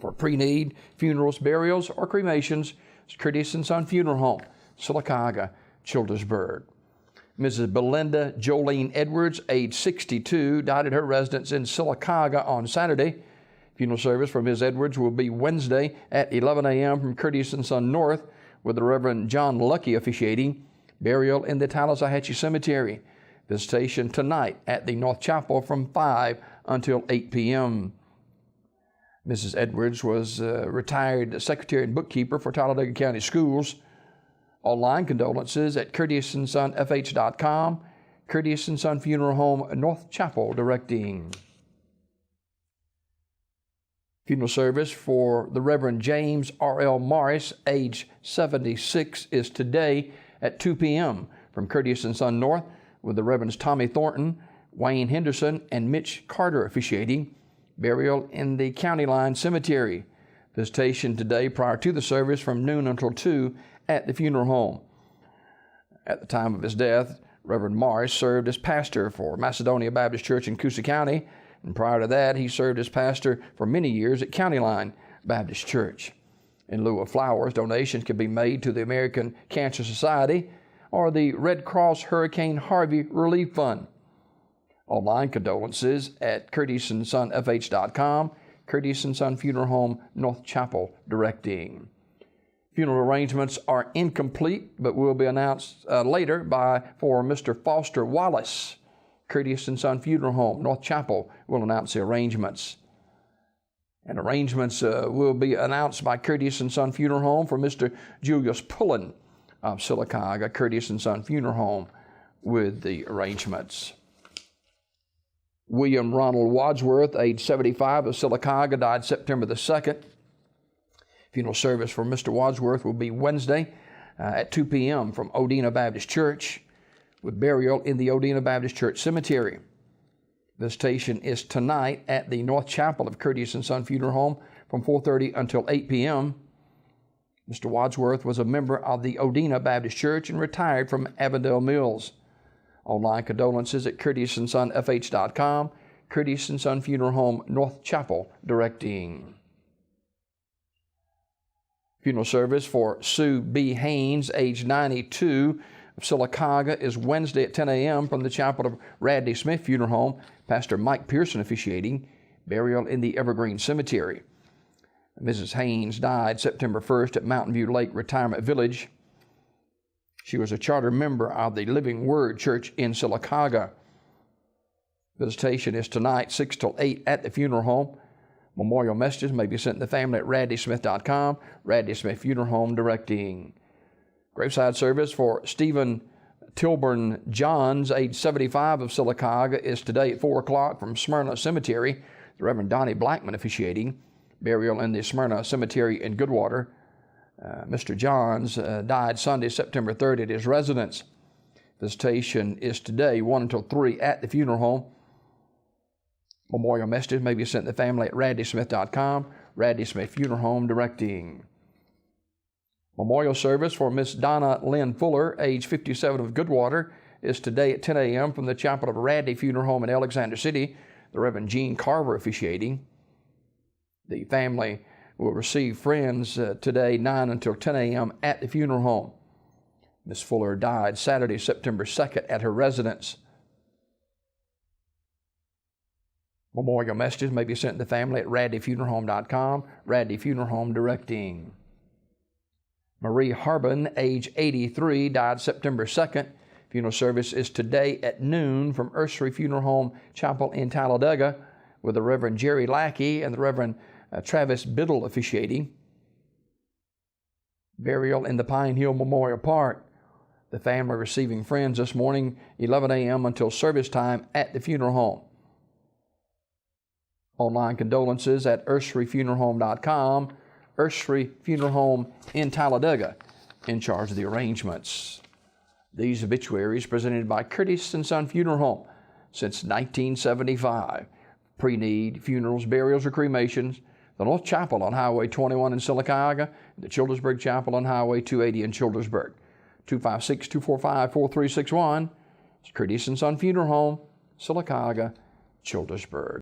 For pre-need, funerals, burials, or cremations, it's Curtis & Son Funeral Home, Sylacauga, Childersburg. Mrs. Belinda Jolene Edwards, age 62, died at her residence in Sylacauga on Saturday. Funeral service for Ms. Edwards will be Wednesday at 11 a.m. from Curtis & Son North, with the Reverend John Lucky officiating. Burial in the Talladega Cemetery. Visitation tonight at the North Chapel from 5 until 8 p.m. Mrs. Edwards was retired secretary and bookkeeper for Talladega County Schools. Online condolences at curtissonsonfh.com. Curtis & Son Funeral Home, North Chapel, directing. Funeral service for the Reverend James R.L. Morris, age 76, is today at 2 p.m. from Curtis & Son North, with the Reverends Tommy Thornton, Wayne Henderson, and Mitch Carter officiating. Burial in the County Line Cemetery. Visitation today prior to the service from noon until 2 at the funeral home. At the time of his death, Reverend Morris served as pastor for Macedonia Baptist Church in Coosa County, and prior to that, he served as pastor for many years at County Line Baptist Church. In lieu of flowers, donations can be made to the American Cancer Society or the Red Cross Hurricane Harvey Relief Fund. Online condolences at curtissonsonfh.com. Curtis & Son Funeral Home, North Chapel, directing. Funeral arrangements are incomplete, but will be announced later for Mr. Foster Wallace. Curtis & Son Funeral Home, North Chapel, will announce the arrangements. And arrangements will be announced by Curtis & Son Funeral Home for Mr. Julius Pullen of Sylacauga, Curtis & Son Funeral Home, with the arrangements. William Ronald Wadsworth, age 75, of Sylacauga, died September the 2nd. Funeral service for Mr. Wadsworth will be Wednesday at 2 p.m. from Odina Baptist Church, with burial in the Odina Baptist Church Cemetery. Visitation is tonight at the North Chapel of Curtis & Son Funeral Home from 4:30 until 8 p.m. Mr. Wadsworth was a member of the Odina Baptist Church and retired from Avondale Mills. Online condolences at curtissonsonfh.com. Curtis & Son Funeral Home, North Chapel, directing. Funeral service for Sue B. Haynes, age 92, of Sylacauga, is Wednesday at 10 a.m. from the chapel of Radley Smith Funeral Home. Pastor Mike Pearson officiating. Burial in the Evergreen Cemetery. Mrs. Haynes died September 1st at Mountain View Lake Retirement Village. She was a charter member of the Living Word Church in Sylacauga. Visitation is tonight, 6 till 8 at the funeral home. Memorial messages may be sent to the family at radleysmith.com. Radley Smith Funeral Home, directing. Graveside service for Stephen Tilburn Johns, age 75, of Sylacauga, is today at 4 o'clock from Smyrna Cemetery. The Reverend Donnie Blackman officiating. Burial in the Smyrna Cemetery in Goodwater. Mr. Johns died Sunday, September 3rd at his residence. Visitation is today, 1 until 3 at the funeral home. Memorial messages may be sent to the family at radleysmith.com. Radley Smith Funeral Home, directing. Memorial service for Miss Donna Lynn Fuller, age 57, of Goodwater, is today at 10 a.m. from the chapel of Radley Funeral Home in Alexander City. The Reverend Gene Carver officiating. The family will receive friends today, 9 until 10 a.m. at the funeral home. Miss Fuller died Saturday, September 2nd at her residence. Memorial messages may be sent to the family at radleyfuneralhome.com. Radley Funeral Home, directing. Marie Harbin, age 83, died September 2nd. Funeral service is today at noon from Ursery Funeral Home Chapel in Talladega, with the Reverend Jerry Lackey and the Reverend Travis Biddle officiating. Burial in the Pine Hill Memorial Park. The family receiving friends this morning, 11 a.m. until service time at the funeral home. Online condolences at urseryfuneralhome.com. Ursery Funeral Home in Talladega, in charge of the arrangements. These obituaries presented by Curtis & Son Funeral Home since 1975. Pre-need, funerals, burials, or cremations. The North Chapel on Highway 21 in Sylacauga, the Childersburg Chapel on Highway 280 in Childersburg. 256-245-4361. It's Curtis & Son Funeral Home, Sylacauga, Childersburg.